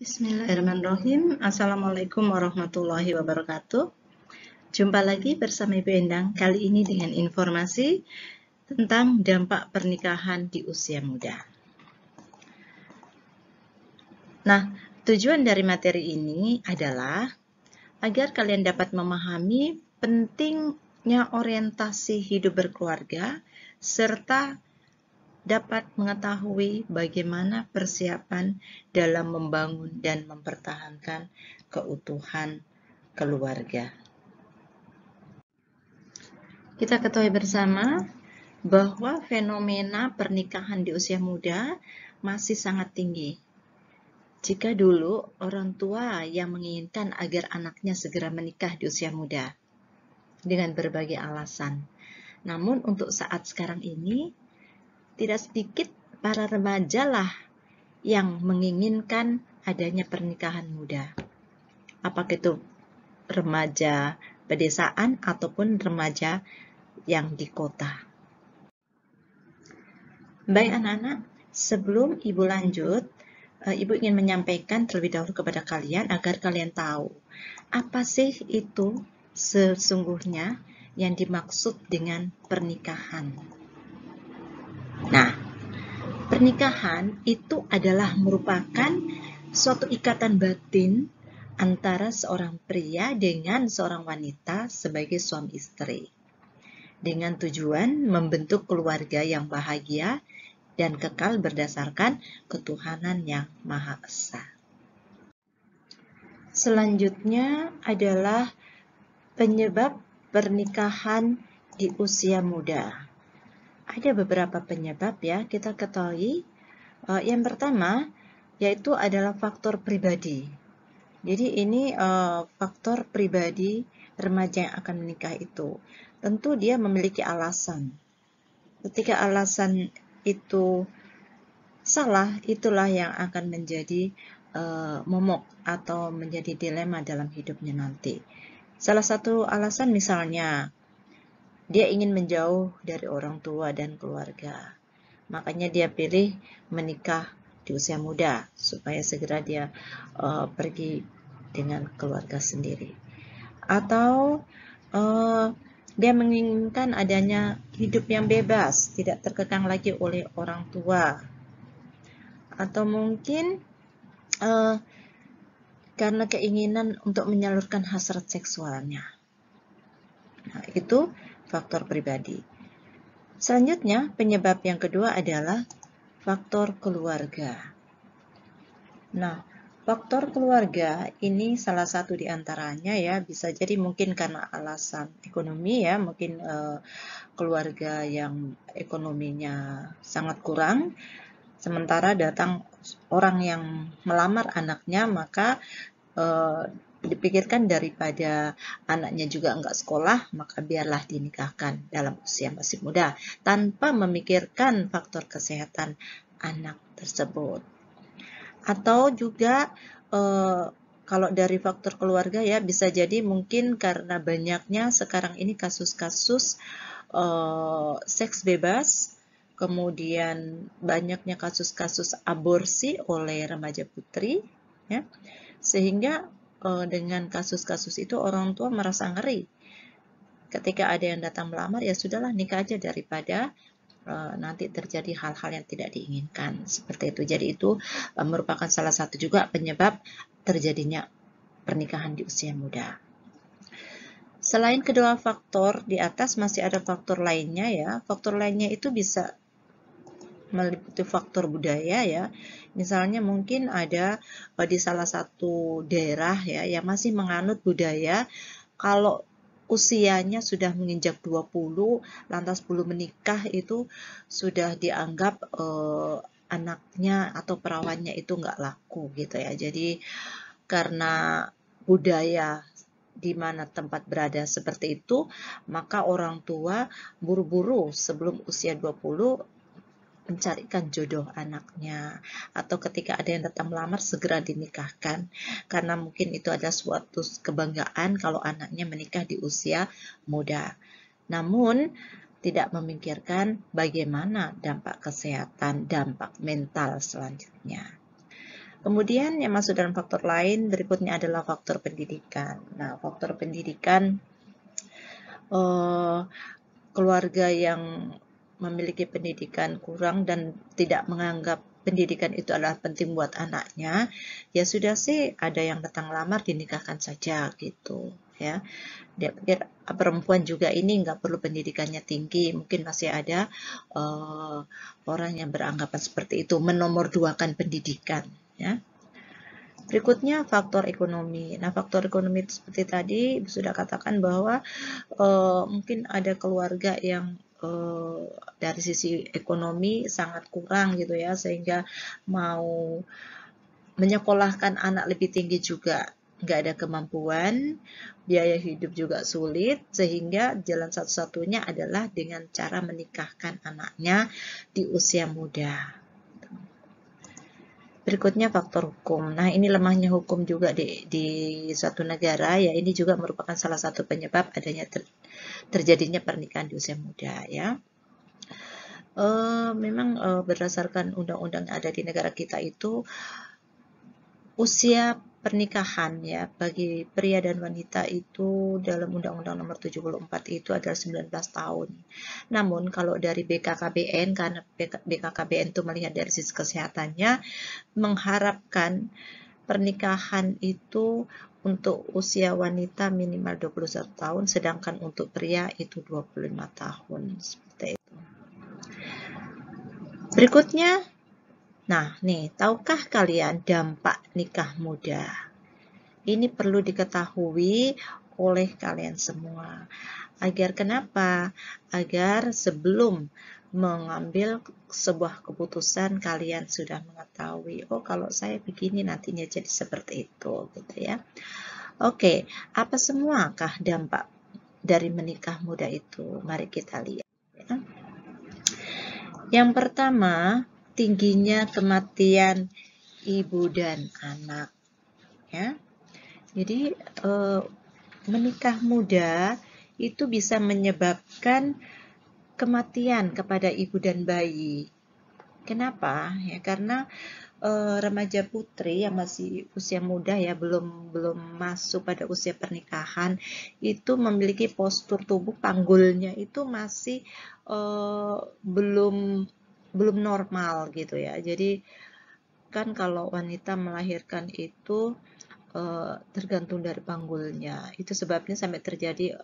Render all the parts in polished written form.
Bismillahirrahmanirrahim. Assalamualaikum warahmatullahi wabarakatuh. Jumpa lagi bersama Ibu Endang, kali ini dengan informasi tentang dampak pernikahan di usia muda. Nah, tujuan dari materi ini adalah agar kalian dapat memahami pentingnya orientasi hidup berkeluarga serta dapat mengetahui bagaimana persiapan dalam membangun dan mempertahankan keutuhan keluarga. Kita ketahui bersama bahwa fenomena pernikahan di usia muda masih sangat tinggi. Jika dulu orang tua yang menginginkan agar anaknya segera menikah di usia muda dengan berbagai alasan. Namun untuk saat sekarang ini, tidak sedikit para remaja lah yang menginginkan adanya pernikahan muda. Apakah itu remaja pedesaan ataupun remaja yang di kota. Baik anak-anak, sebelum Ibu lanjut, Ibu ingin menyampaikan terlebih dahulu kepada kalian agar kalian tahu apa sih itu sesungguhnya yang dimaksud dengan pernikahan. Nah, pernikahan itu adalah merupakan suatu ikatan batin antara seorang pria dengan seorang wanita sebagai suami istri, dengan tujuan membentuk keluarga yang bahagia dan kekal berdasarkan ketuhanan yang Maha Esa. Selanjutnya adalah penyebab pernikahan di usia muda. Ada beberapa penyebab ya, kita ketahui. Yang pertama yaitu adalah faktor pribadi. Jadi ini faktor pribadi remaja yang akan menikah itu. Tentu dia memiliki alasan. Ketika alasan itu salah, itulah yang akan menjadi momok atau menjadi dilema dalam hidupnya nanti. Salah satu alasan misalnya, dia ingin menjauh dari orang tua dan keluarga. Makanya dia pilih menikah di usia muda supaya segera dia pergi dengan keluarga sendiri. Atau dia menginginkan adanya hidup yang bebas, tidak terkekang lagi oleh orang tua. Atau mungkin karena keinginan untuk menyalurkan hasrat seksualnya. Nah, itu faktor pribadi. Selanjutnya, penyebab yang kedua adalah faktor keluarga. Nah, faktor keluarga ini salah satu di antaranya ya, bisa jadi mungkin karena alasan ekonomi ya, mungkin keluarga yang ekonominya sangat kurang, sementara datang orang yang melamar anaknya, maka dipikirkan daripada anaknya juga enggak sekolah, maka biarlah dinikahkan dalam usia masih muda, tanpa memikirkan faktor kesehatan anak tersebut. Atau juga kalau dari faktor keluarga ya, bisa jadi mungkin karena banyaknya sekarang ini kasus-kasus seks bebas, kemudian banyaknya kasus-kasus aborsi oleh remaja putri, ya, sehingga dengan kasus-kasus itu orang tua merasa ngeri. Ketika ada yang datang melamar, ya sudahlah nikah aja daripada nanti terjadi hal-hal yang tidak diinginkan. Seperti itu. Jadi itu merupakan salah satu juga penyebab terjadinya pernikahan di usia muda. Selain kedua faktor di atas, masih ada faktor lainnya ya. Faktor lainnya itu bisa meliputi faktor budaya ya. Misalnya mungkin ada di salah satu daerah ya yang masih menganut budaya kalau usianya sudah menginjak 20 lantas belum menikah itu sudah dianggap anaknya atau perawannya itu nggak laku gitu ya. Jadi karena budaya di mana tempat berada seperti itu, maka orang tua buru-buru sebelum usia 20 mencarikan jodoh anaknya, atau ketika ada yang datang melamar segera dinikahkan karena mungkin itu adalah suatu kebanggaan kalau anaknya menikah di usia muda. Namun tidak memikirkan bagaimana dampak kesehatan, dampak mental selanjutnya. Kemudian yang masuk dalam faktor lain berikutnya adalah faktor pendidikan. Nah, faktor pendidikan, keluarga yang memiliki pendidikan kurang dan tidak menganggap pendidikan itu adalah penting buat anaknya, ya sudah sih ada yang datang lamar dinikahkan saja gitu ya. Dia pikir perempuan juga ini nggak perlu pendidikannya tinggi, mungkin masih ada orang yang beranggapan seperti itu, menomorduakan pendidikan ya. Berikutnya faktor ekonomi. Nah, faktor ekonomi itu seperti tadi sudah katakan bahwa mungkin ada keluarga yang dari sisi ekonomi sangat kurang gitu ya, sehingga mau menyekolahkan anak lebih tinggi juga nggak ada kemampuan, biaya hidup juga sulit, sehingga jalan satu-satunya adalah dengan cara menikahkan anaknya di usia muda. Berikutnya faktor hukum. Nah, ini lemahnya hukum juga di suatu negara, ya ini juga merupakan salah satu penyebab adanya terjadinya pernikahan di usia muda ya. Memang berdasarkan undang-undang yang ada di negara kita itu, usia pernikahan ya bagi pria dan wanita itu dalam Undang-Undang Nomor 74 itu adalah 19 tahun. Namun kalau dari BKKBN, karena BKKBN itu melihat dari sisi kesehatannya, mengharapkan pernikahan itu untuk usia wanita minimal 21 tahun, sedangkan untuk pria itu 25 tahun. Seperti itu. Berikutnya, nah nih, tahukah kalian dampak nikah muda? Ini perlu diketahui oleh kalian semua. Agar kenapa? Agar sebelum mengambil sebuah keputusan kalian sudah mengetahui, oh kalau saya begini nantinya jadi seperti itu gitu ya. Oke, apa semuakah dampak dari menikah muda itu? Mari kita lihat ya. Yang pertama, tingginya kematian ibu dan anak ya. Jadi menikah muda itu bisa menyebabkan kematian kepada ibu dan bayi. Kenapa? Ya karena remaja putri yang masih usia muda ya, belum masuk pada usia pernikahan, itu memiliki postur tubuh panggulnya itu masih belum normal gitu ya. Jadi kan kalau wanita melahirkan itu tergantung dari panggulnya. Itu sebabnya sampai terjadi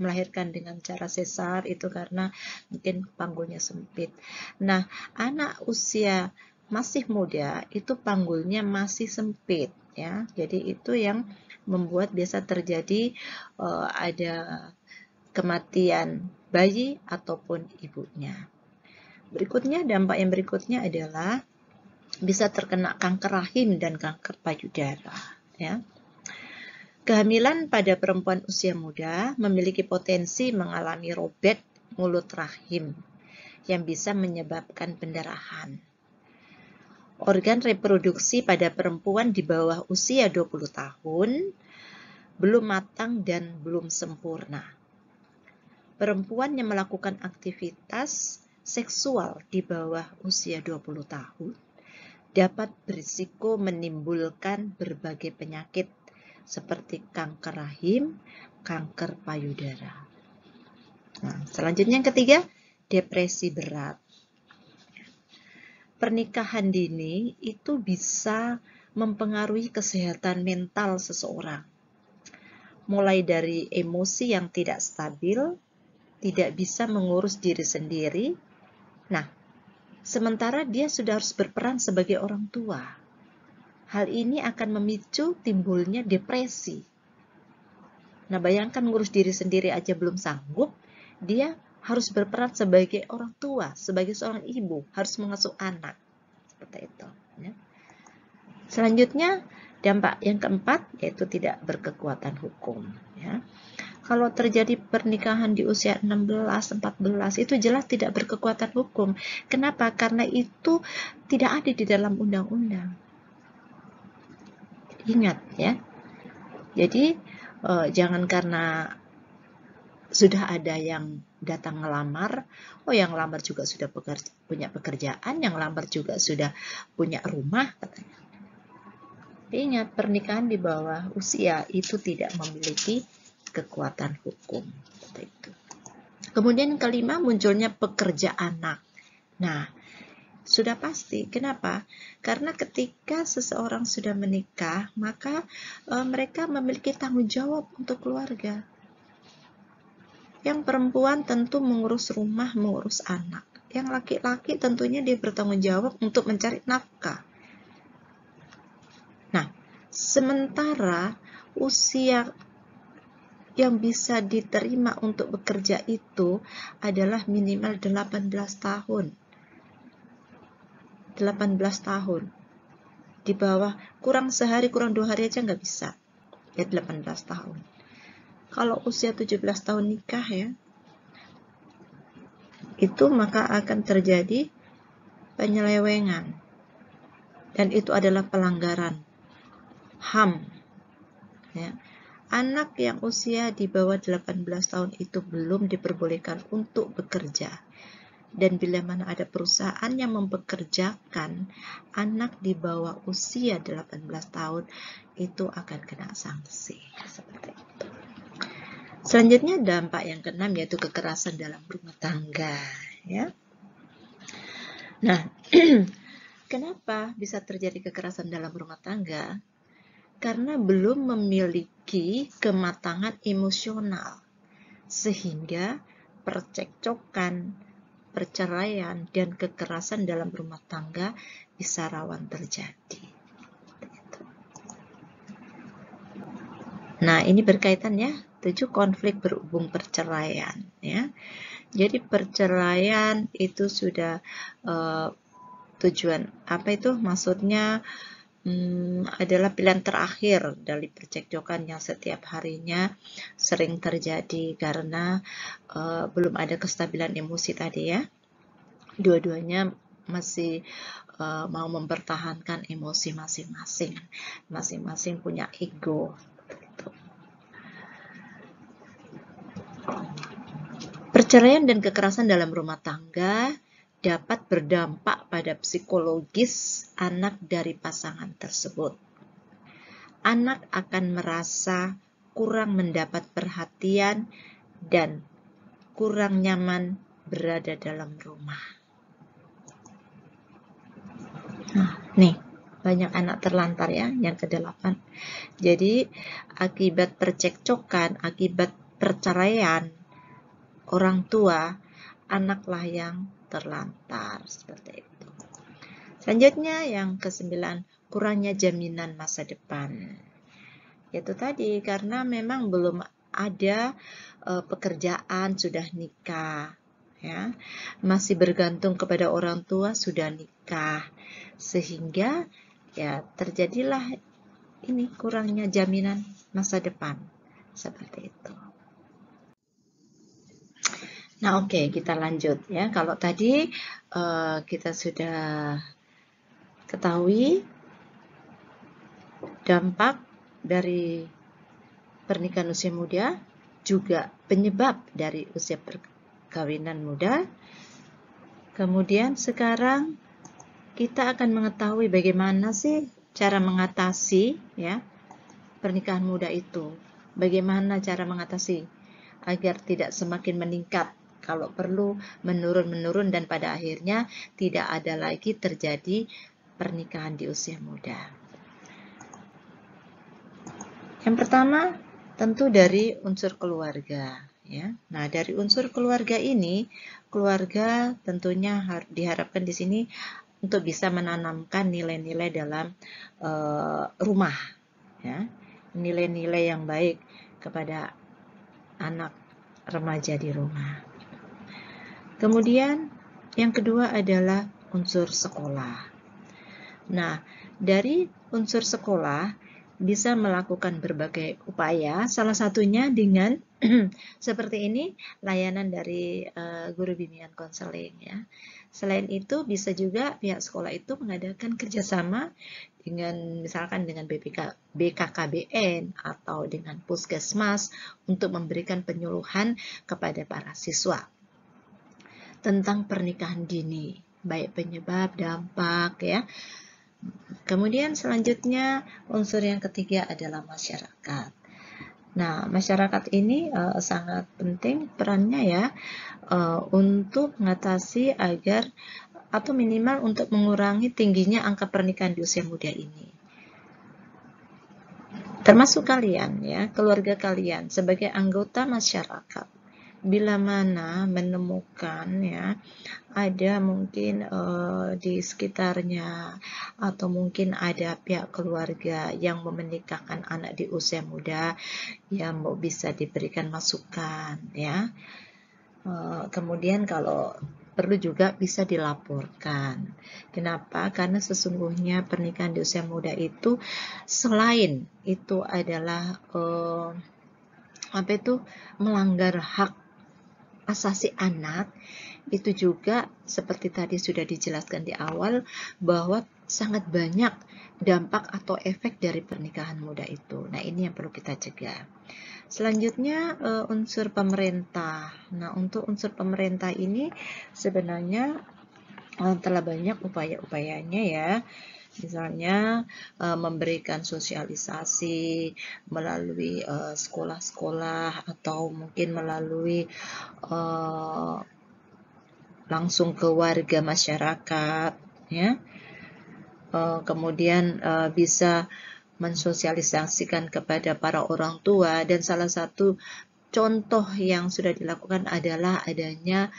melahirkan dengan cara sesar itu karena mungkin panggulnya sempit. Nah, anak usia masih muda itu panggulnya masih sempit ya. Jadi itu yang membuat biasa terjadi ada kematian bayi ataupun ibunya. Berikutnya, dampak yang berikutnya adalah bisa terkena kanker rahim dan kanker payudara ya. Kehamilan pada perempuan usia muda memiliki potensi mengalami robek mulut rahim yang bisa menyebabkan pendarahan. Organ reproduksi pada perempuan di bawah usia 20 tahun belum matang dan belum sempurna. Perempuan yang melakukan aktivitas seksual di bawah usia 20 tahun dapat berisiko menimbulkan berbagai penyakit seperti kanker rahim, kanker payudara. Nah, selanjutnya yang ketiga, depresi berat. Pernikahan dini itu bisa mempengaruhi kesehatan mental seseorang. Mulai dari emosi yang tidak stabil, tidak bisa mengurus diri sendiri. Nah, sementara dia sudah harus berperan sebagai orang tua. Hal ini akan memicu timbulnya depresi. Nah, bayangkan ngurus diri sendiri aja belum sanggup, dia harus berperan sebagai orang tua, sebagai seorang ibu, harus mengasuh anak. Seperti itu. Ya. Selanjutnya, dampak yang keempat yaitu tidak berkekuatan hukum. Ya. Kalau terjadi pernikahan di usia 16, 14, itu jelas tidak berkekuatan hukum. Kenapa? Karena itu tidak ada di dalam undang-undang. Ingat ya. Jadi jangan karena sudah ada yang datang ngelamar, oh yang ngelamar juga sudah punya pekerjaan, yang ngelamar juga sudah punya rumah, katanya. Ingat, pernikahan di bawah usia itu tidak memiliki kekuatan hukum. Itu. Kemudian yang kelima, munculnya pekerja anak. Nah, sudah pasti. Kenapa? Karena ketika seseorang sudah menikah, maka mereka memiliki tanggung jawab untuk keluarga. Yang perempuan tentu mengurus rumah, mengurus anak. Yang laki-laki tentunya dia bertanggung jawab untuk mencari nafkah. Nah, sementara usia yang bisa diterima untuk bekerja itu adalah minimal 18 tahun. 18 tahun. Di bawah, kurang sehari, kurang 2 hari aja nggak bisa. Ya 18 tahun. Kalau usia 17 tahun nikah ya, itu maka akan terjadi penyelewengan. Dan itu adalah pelanggaran HAM. Ya. Anak yang usia di bawah 18 tahun itu belum diperbolehkan untuk bekerja. Dan bila mana ada perusahaan yang mempekerjakan anak di bawah usia 18 tahun, itu akan kena sanksi. Seperti itu. Selanjutnya dampak yang keenam yaitu kekerasan dalam rumah tangga. Ya. Nah, kenapa bisa terjadi kekerasan dalam rumah tangga? Karena belum memiliki kematangan emosional, sehingga percekcokan, perceraian, dan kekerasan dalam rumah tangga bisa rawan terjadi. Nah, ini berkaitan ya, 7 konflik berhubung perceraian ya. Jadi perceraian itu sudah tujuan apa itu? Maksudnya adalah pilihan terakhir dari percekcokan yang setiap harinya sering terjadi karena belum ada kestabilan emosi tadi ya. Dua-duanya masih mau mempertahankan emosi masing-masing. Masing-masing punya ego. Perceraian dan kekerasan dalam rumah tangga dapat berdampak pada psikologis anak dari pasangan tersebut. Anak akan merasa kurang mendapat perhatian dan kurang nyaman berada dalam rumah. Nah, nih, banyak anak terlantar ya, yang ke-8. Jadi, akibat percekcokan, akibat perceraian orang tua, anaklah yang terlantar seperti itu. Selanjutnya yang ke-9, kurangnya jaminan masa depan. Yaitu tadi karena memang belum ada pekerjaan, sudah nikah ya. Masih bergantung kepada orang tua, sudah nikah. Sehingga ya terjadilah ini kurangnya jaminan masa depan. Seperti itu. Nah, oke, kita lanjut ya. Kalau tadi kita sudah ketahui dampak dari pernikahan usia muda, juga penyebab dari usia perkawinan muda. Kemudian sekarang kita akan mengetahui bagaimana sih cara mengatasi ya pernikahan muda itu. Bagaimana cara mengatasi agar tidak semakin meningkat. Kalau perlu menurun dan pada akhirnya tidak ada lagi terjadi pernikahan di usia muda. Yang pertama tentu dari unsur keluarga ya. Nah, dari unsur keluarga ini, keluarga tentunya diharapkan di sini untuk bisa menanamkan nilai-nilai dalam rumah ya. Nilai-nilai yang baik kepada anak remaja di rumah. Kemudian yang kedua adalah unsur sekolah. Nah, dari unsur sekolah bisa melakukan berbagai upaya, salah satunya dengan seperti ini, layanan dari guru bimbingan konseling ya. Selain itu bisa juga pihak sekolah itu mengadakan kerjasama dengan misalkan dengan BKKBN atau dengan puskesmas untuk memberikan penyuluhan kepada para siswa. tentang pernikahan dini, baik penyebab, dampak ya. Kemudian selanjutnya unsur yang ketiga adalah masyarakat. Nah, masyarakat ini sangat penting perannya ya untuk mengatasi agar atau minimal untuk mengurangi tingginya angka pernikahan di usia muda ini. Termasuk kalian ya, keluarga kalian sebagai anggota masyarakat. Bila mana menemukan ya ada mungkin di sekitarnya atau mungkin ada pihak keluarga yang menikahkan anak di usia muda, ya mau bisa diberikan masukan ya. Kemudian kalau perlu juga bisa dilaporkan. Kenapa? Karena sesungguhnya pernikahan di usia muda itu selain itu adalah melanggar hak asasi anak, itu juga seperti tadi sudah dijelaskan di awal bahwa sangat banyak dampak atau efek dari pernikahan muda itu. Nah, ini yang perlu kita cegah. Selanjutnya unsur pemerintah. Nah, untuk unsur pemerintah ini sebenarnya telah banyak upaya-upayanya ya. Misalnya memberikan sosialisasi melalui sekolah-sekolah atau mungkin melalui langsung ke warga masyarakat ya. Kemudian bisa mensosialisasikan kepada para orang tua, dan salah satu contoh yang sudah dilakukan adalah adanya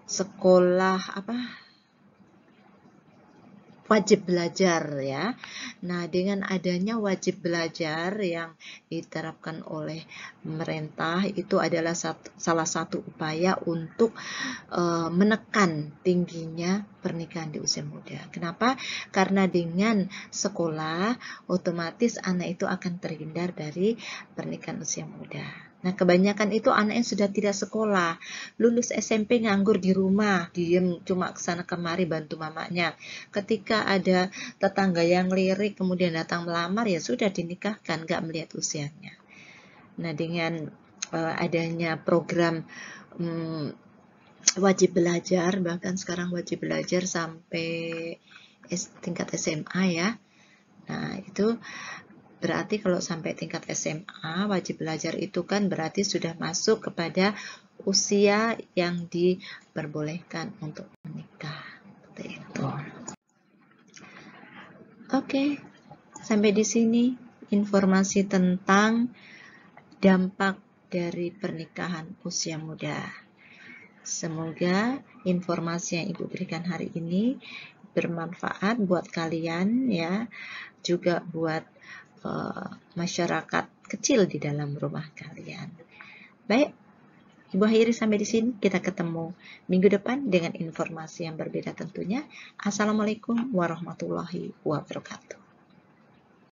sekolah wajib belajar ya. Nah, dengan adanya wajib belajar yang diterapkan oleh pemerintah itu adalah salah satu upaya untuk menekan tingginya pernikahan di usia muda. Kenapa? Karena dengan sekolah otomatis anak itu akan terhindar dari pernikahan usia muda. Nah, kebanyakan itu anak yang sudah tidak sekolah, lulus SMP nganggur di rumah, diem cuma kesana kemari bantu mamanya. Ketika ada tetangga yang lirik kemudian datang melamar, ya sudah dinikahkan, gak melihat usianya. Nah, dengan adanya program wajib belajar, bahkan sekarang wajib belajar sampai tingkat SMA ya. Nah, itu berarti kalau sampai tingkat SMA wajib belajar itu kan berarti sudah masuk kepada usia yang diperbolehkan untuk menikah. Seperti itu. Oke, sampai di sini informasi tentang dampak dari pernikahan usia muda. Semoga informasi yang Ibu berikan hari ini bermanfaat buat kalian ya, juga buat masyarakat kecil di dalam rumah kalian. Baik, Ibu akhiri sampai di sini. Kita ketemu minggu depan dengan informasi yang berbeda tentunya. Assalamualaikum warahmatullahi wabarakatuh.